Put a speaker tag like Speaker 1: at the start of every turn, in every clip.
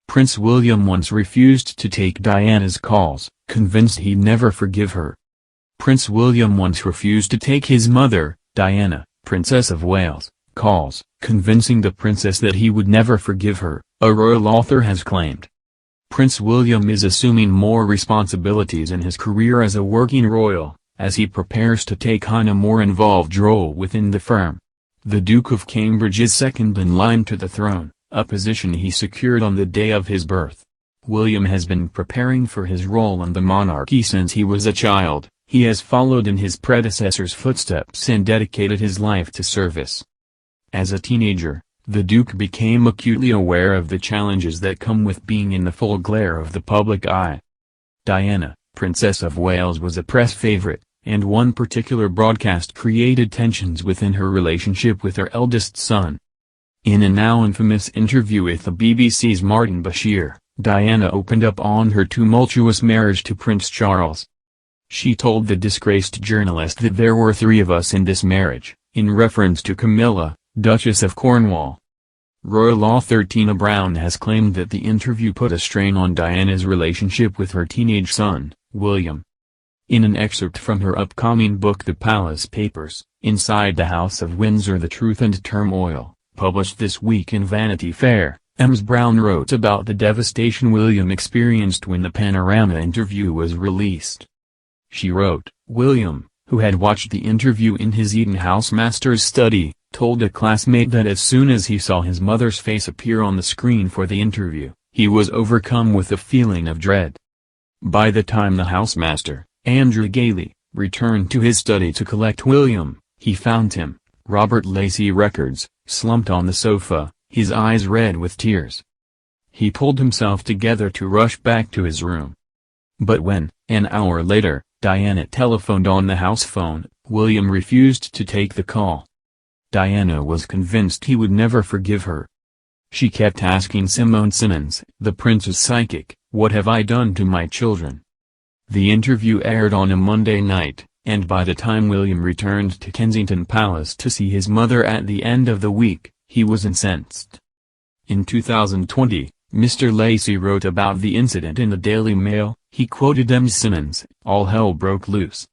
Speaker 1: Prince William once refused to take Diana's calls, convinced he'd never forgive her. Prince William once refused to take his mother, Diana, Princess of Wales, calls, convincing the princess that he would never forgive her, a royal author has claimed. Prince William is assuming more responsibilities in his career as a working royal, as he prepares to take on a more involved role within the firm. The Duke of Cambridge is second in line to the throne, a position he secured on the day of his birth. William has been preparing for his role in the monarchy since he was a child. He has followed in his predecessor's footsteps and dedicated his life to service. As a teenager, the Duke became acutely aware of the challenges that come with being in the full glare of the public eye. Diana, Princess of Wales, was a press favorite, and one particular broadcast created tensions within her relationship with her eldest son. In a now infamous interview with the BBC's Martin Bashir, Diana opened up on her tumultuous marriage to Prince Charles. She told the disgraced journalist that there were 3 of us in this marriage, in reference to Camilla, Duchess of Cornwall. Royal author Tina Brown has claimed that the interview put a strain on Diana's relationship with her teenage son, William. In an excerpt from her upcoming book The Palace Papers, Inside the House of Windsor: The Truth and Turmoil, published this week in Vanity Fair, Ms. Brown wrote about the devastation William experienced when the Panorama interview was released. She wrote, "William, who had watched the interview in his Eton House master's study, told a classmate that as soon as he saw his mother's face appear on the screen for the interview, he was overcome with a feeling of dread. By the time the housemaster, Andrew Gailey, returned to his study to collect William, he found him, Robert Lacey Records, slumped on the sofa, his eyes red with tears. He pulled himself together to rush back to his room. But when, an hour later, Diana telephoned on the house phone, William refused to take the call. Diana was convinced he would never forgive her. She kept asking Simone Simons, the prince's psychic, 'What have I done to my children?' The interview aired on a Monday night, and by the time William returned to Kensington Palace to see his mother at the end of the week, he was incensed. In 2020, Mr. Lacey wrote about the incident in the Daily Mail. He quoted Ms. Simons, "All hell broke loose."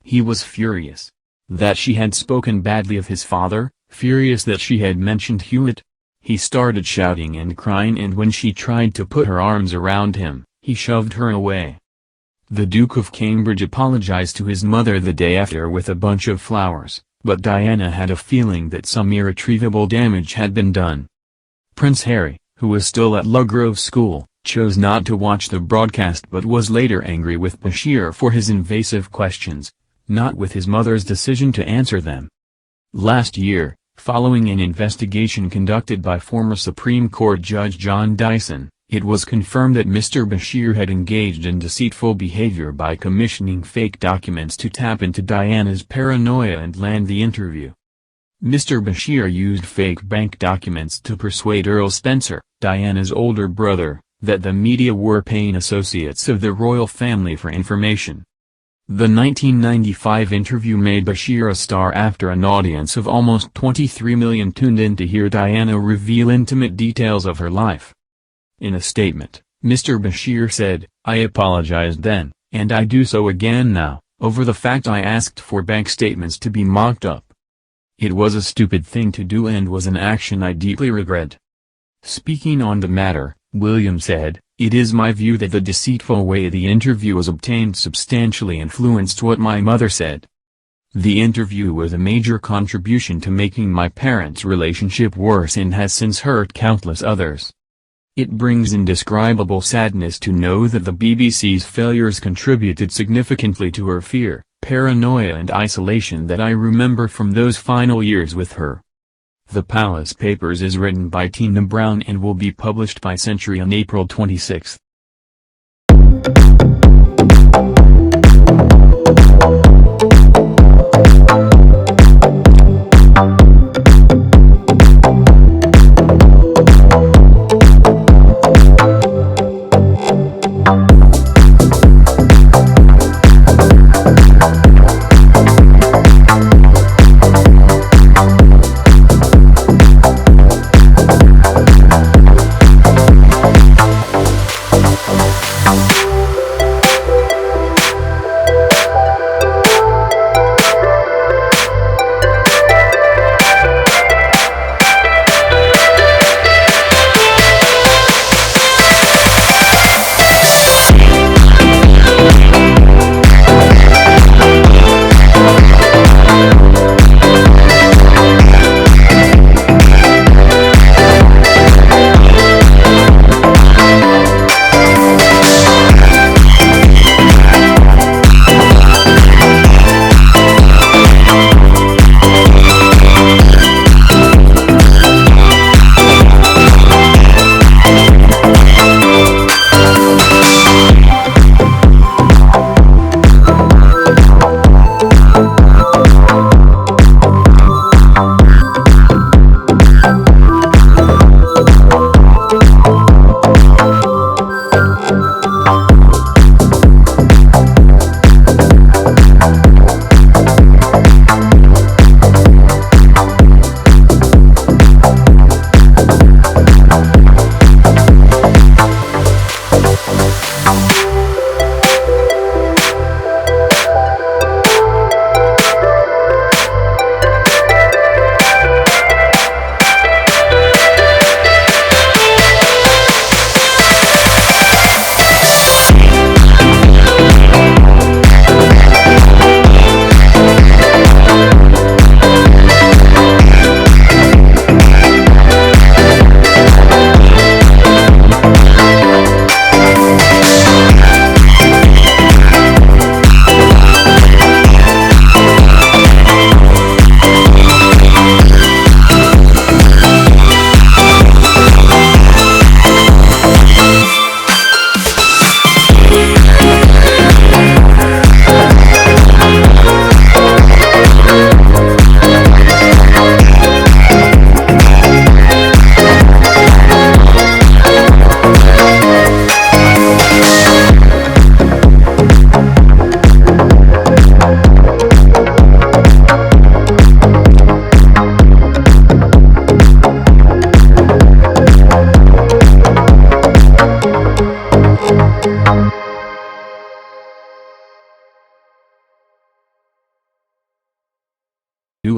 Speaker 1: He was furious that she had spoken badly of his father, furious that she had mentioned Hewitt. He started shouting and crying, and when she tried to put her arms around him, he shoved her away. The Duke of Cambridge apologized to his mother the day after with a bunch of flowers, but Diana had a feeling that some irretrievable damage had been done. Prince Harry, who was still at Loughgrove School, chose not to watch the broadcast but was later angry with Bashir for his invasive questions, not with his mother's decision to answer them. Last year, following an investigation conducted by former Supreme Court Judge John Dyson, it was confirmed that Mr. Bashir had engaged in deceitful behavior by commissioning fake documents to tap into Diana's paranoia and land the interview. Mr. Bashir used fake bank documents to persuade Earl Spencer, Diana's older brother, that the media were paying associates of the royal family for information. The 1995 interview made Bashir a star after an audience of almost 23 million tuned in to hear Diana reveal intimate details of her life. In a statement, Mr. Bashir said, "I apologized then, and I do so again now, over the fact I asked for bank statements to be mocked up. It was a stupid thing to do and was an action I deeply regret." Speaking on the matter, William said, "It is my view that the deceitful way the interview was obtained substantially influenced what my mother said. The interview was a major contribution to making my parents' relationship worse and has since hurt countless others. It brings indescribable sadness to know that the BBC's failures contributed significantly to her fear, paranoia and isolation that I remember from those final years with her." The Palace Papers is written by Tina Brown and will be published by Century on April 26.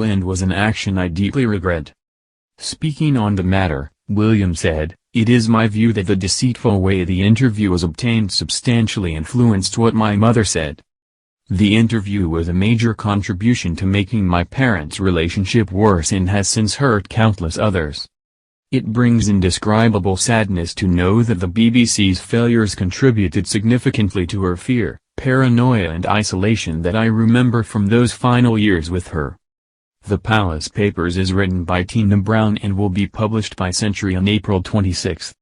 Speaker 1: and was an action I deeply regret." Speaking on the matter, William said, "It is my view that the deceitful way the interview was obtained substantially influenced what my mother said. The interview was a major contribution to making my parents' relationship worse and has since hurt countless others. It brings indescribable sadness to know that the BBC's failures contributed significantly to her fear, paranoia and isolation that I remember from those final years with her." The Palace Papers is written by Tina Brown and will be published by Century on April 26.